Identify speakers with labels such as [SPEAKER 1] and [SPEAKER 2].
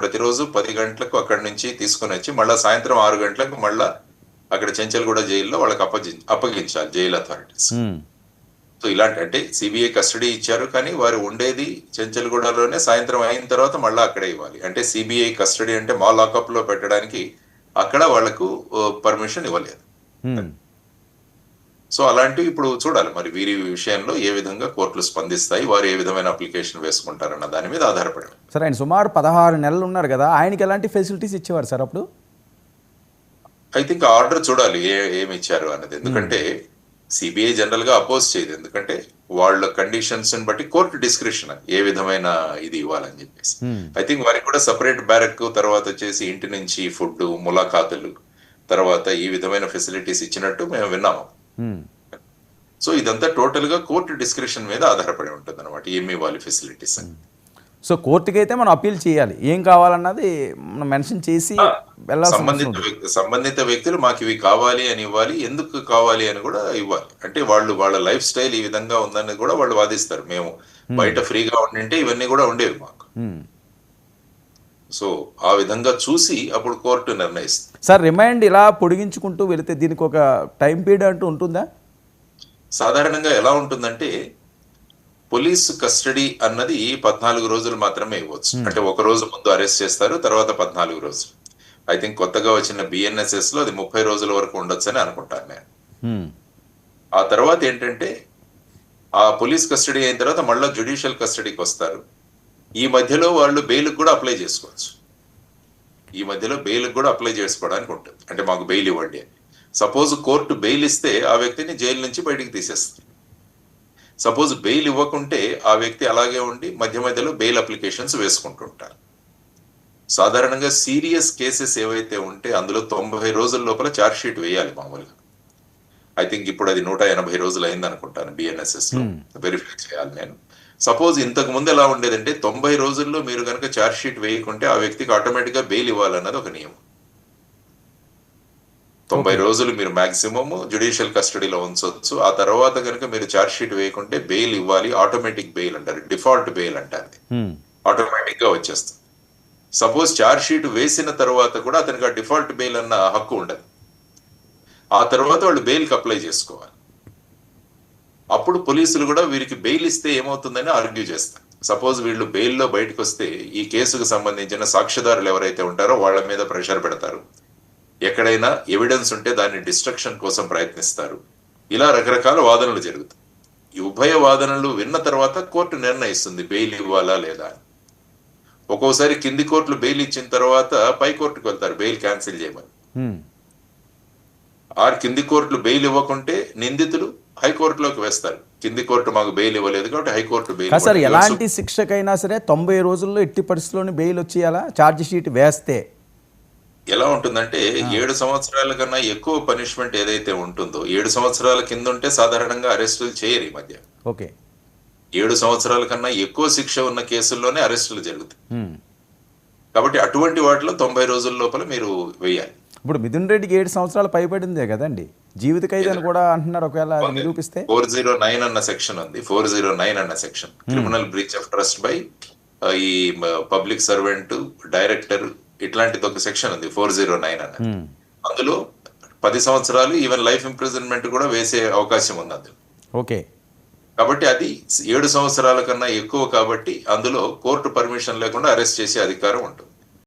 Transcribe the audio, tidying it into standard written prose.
[SPEAKER 1] ప్రతిరోజు 10 గంటలకు అక్కడి నుంచి తీసుకొని వచ్చి మళ్ళా సాయంత్రం 6 గంటలకు మళ్ళా అక్కడ చెంచల్గూడ జైల్లో వాళ్ళకి అప్పగించాలి జైలు అథారిటీస్. సో ఇలాంటి అంటే సిబిఐ కస్టడీ ఇచ్చారు, కానీ వారు ఉండేది చెంచల్గూడలోనే. సాయంత్రం అయిన తర్వాత మళ్ళీ అక్కడే ఇవ్వాలి. అంటే సిబిఐ కస్టడీ అంటే మా లాకప్ లో పెట్టడానికి అక్కడ వాళ్లకు పర్మిషన్ ఇవ్వలేదు. సో అలాంటివి ఇప్పుడు చూడాలి మరి వీరి విషయంలో ఏ విధంగా కోర్టులు స్పందిస్తాయి, వారు ఏ విధమైన అప్లికేషన్ వేసుకుంటారన్న దాని మీద ఆధారపడి.
[SPEAKER 2] సార్ ఆయన సుమారు 16 నెలలు ఉన్నారు కదా, ఆయనకి ఎలాంటి ఫెసిలిటీస్ ఇచ్చేవారు సార్ అప్పుడు?
[SPEAKER 1] ఐ థింక్ ఆర్డర్ చూడాలి ఏమి ఇచ్చారు అన్నది. ఎందుకంటే సిబిఐ జనరల్ గా అపోజ్ చేయదు, ఎందుకంటే వాళ్ళ కండిషన్స్ బట్టి కోర్టు డిస్క్రిప్షన్ ఏ విధమైన ఇది ఇవ్వాలని చెప్పేసి. ఐ థింక్ వారికి కూడా సపరేట్ బ్యారక్, తర్వాత వచ్చేసి ఇంటి నుంచి ఫుడ్, ములాఖాతులు, తర్వాత ఈ విధమైన ఫెసిలిటీస్ ఇచ్చినట్టు మేము విన్నాము. సో ఇదంతా టోటల్ గా కోర్టు డిస్క్రిప్షన్ మీద ఆధారపడి ఉంటుంది అనమాట, ఏమి ఇవ్వాలి ఫెసిలిటీస్ అని.
[SPEAKER 2] సో కోర్టుకి అయితే మనం అప్పీల్ చేయాలి, ఏం కావాలన్నది మనం మెన్షన్ చేసి
[SPEAKER 1] సంబంధిత వ్యక్తులు మాకు ఇవి కావాలి అని ఇవ్వాలి, ఎందుకు కావాలి అని కూడా ఇవ్వాలి. అంటే వాళ్ళు వాళ్ళ లైఫ్ స్టైల్ ఈ విధంగా ఉందని కూడా వాళ్ళు వాదిస్తారు. మేము బయట ఫ్రీగా ఉండింటే ఇవన్నీ కూడా ఉండేవి మాకు. సో ఆ విధంగా చూసి అప్పుడు కోర్టు నిర్ణయిస్తుంది.
[SPEAKER 2] సార్ రిమైండ్ ఇలా పొడిగించుకుంటూ వెళితే దీనికి ఒక టైం పీరియడ్ అంటూ ఉంటుందా?
[SPEAKER 1] సాధారణంగా ఎలా ఉంటుందంటే పోలీసు కస్టడీ అన్నది 14 రోజులు మాత్రమే ఇవ్వచ్చు. అంటే ఒక రోజు ముందు అరెస్ట్ చేస్తారు, తర్వాత 14 రోజులు. ఐ థింక్ కొత్తగా వచ్చిన బిఎన్ఎస్ఎస్ లో అది 30 రోజుల వరకు ఉండొచ్చు అని అనుకుంటాను నేను. ఆ తర్వాత ఏంటంటే ఆ పోలీస్ కస్టడీ అయిన తర్వాత మళ్ళీ జ్యుడిషియల్ కస్టడీకి వస్తారు. ఈ మధ్యలో వాళ్ళు బెయిల్ కూడా అప్లై చేసుకోవచ్చు. ఈ మధ్యలో బెయిల్ కూడా అప్లై చేసుకోవడానికి ఉంటుంది. అంటే మాకు బెయిల్ ఇవ్వండి అని. సపోజ్ కోర్టు బెయిల్ ఇస్తే ఆ వ్యక్తిని జైలు నుంచి బయటికి తీసేస్తుంది. సపోజ్ బెయిల్ ఇవ్వకుంటే ఆ వ్యక్తి అలాగే ఉండి మధ్య మధ్యలో బెయిల్ అప్లికేషన్స్ వేసుకుంటుంటారు. సాధారణంగా సీరియస్ కేసెస్ ఏవైతే ఉంటే అందులో 90 రోజుల లోపల ఛార్జ్ షీట్ వేయాలి మామూలుగా. ఐ థింక్ ఇప్పుడు అది 180 రోజులు అయింది అనుకుంటాను బిఎన్ఎస్ఎస్ లో, వెరిఫై చేయాలి నేను. సపోజ్ ఇంతకు ముందు ఎలా ఉండేదంటే 90 రోజుల్లో మీరు కనుక ఛార్జ్ షీట్ వేయకుంటే ఆ వ్యక్తికి ఆటోమేటిక్ గా బెయిల్ ఇవ్వాలన్నది ఒక నియమం. 90 రోజులు మీరు మాక్సిమం జ్యుడిషియల్ కస్టడీలో ఉంచవచ్చు. ఆ తర్వాత కనుక మీరు ఛార్జ్ షీట్ వేయకుంటే బెయిల్ ఇవ్వాలి. ఆటోమేటిక్ బెయిల్ అంటారు, డిఫాల్ట్ బెయిల్ అంటారు, ఆటోమేటిక్ గా వచ్చేస్తుంది. సపోజ్ ఛార్జ్ షీట్ వేసిన తర్వాత కూడా అతనికి ఆ డిఫాల్ట్ బెయిల్ అన్న హక్కు ఉండదు. ఆ తర్వాత వాళ్ళు బెయిల్కి అప్లై చేసుకోవాలి. అప్పుడు పోలీసులు కూడా వీరికి బెయిల్ ఇస్తే ఏమవుతుందని ఆర్గ్యూ చేస్తారు. సపోజ్ వీళ్ళు బెయిల్లో బయటకు వస్తే ఈ కేసుకు సంబంధించిన సాక్ష్యదారులు ఎవరైతే ఉంటారో వాళ్ళ మీద ప్రెషర్ పెడతారు. ఎక్కడైనా ఎవిడెన్స్ ఉంటే దాన్ని డిస్ట్రక్షన్ కోసం ప్రయత్నిస్తారు. ఇలా రకరకాల వాదనలు జరుగుతాయి. ఈ ఉభయ వాదనలు విన్న తర్వాత కోర్టు నిర్ణయిస్తుంది బెయిల్ ఇవ్వాలా లేదా అని. ఒక్కోసారి కింది కోర్టులు బెయిల్ ఇచ్చిన తర్వాత పై కోర్టుకు వెళ్తారు బెయిల్ క్యాన్సిల్ చేయమని. ఆ కింది కోర్టులు బెయిల్ ఇవ్వకుంటే నిందితులు హైకోర్టులోకి వేస్తారు. కింది కోర్టు మాకు బెయిల్ ఇవ్వలేదు కాబట్టి హైకోర్టు బెయిల్.
[SPEAKER 2] సార్ ఎలాంటి శిక్షకైనా సరే 90 రోజుల్లో ఎట్టి పరిస్థితుల్లోని బెయిల్ వచ్చేయాలా? ఛార్జ్ షీట్ వేస్తే
[SPEAKER 1] ఎలా ఉంటుందంటే 7 సంవత్సరాల కన్నా ఎక్కువ పనిష్మెంట్ ఏదైతే ఉంటుందో 7 సంవత్సరాల కింద ఉంటే సాధారణంగా అరెస్టులు చేయరు ఈ మధ్య.
[SPEAKER 2] ఓకే,
[SPEAKER 1] 7 సంవత్సరాల కన్నా ఎక్కువ శిక్ష ఉన్న కేసుల్లోనే అరెస్టులు జరుగుతాయి. కాబట్టి అటువంటి వాటిలో 90 రోజుల లోపల మీరు వేయాలి.
[SPEAKER 2] ఇప్పుడు మిథున్ రెడ్డికి 7 సంవత్సరాలు పైబడిందే కదండి, జీవిత ఖైదు అని కూడా అంటున్నారు. ఒకవేళ నిరూపిస్తే
[SPEAKER 1] 409 అన్న సెక్షన్ ఉంది. 409 అన్న section criminal breach of trust by ఈ పబ్లిక్ సర్వెంట్, డైరెక్టర్, ఇట్లాంటిది ఒక సెక్షన్ ఉంది 409 అన్నది. అందులో 10 సంవత్సరాలు ఈవెన్ లైఫ్ ఇంప్రిజన్మెంట్ కూడా వేసే అవకాశం ఉంది అందులో.
[SPEAKER 2] ఓకే,
[SPEAKER 1] కాబట్టి అది 7 సంవత్సరాల కన్నా ఎక్కువ కాబట్టి అందులో కోర్టు పర్మిషన్ లేకుండా అరెస్ట్ చేసే అధికారం ఉంటుంది.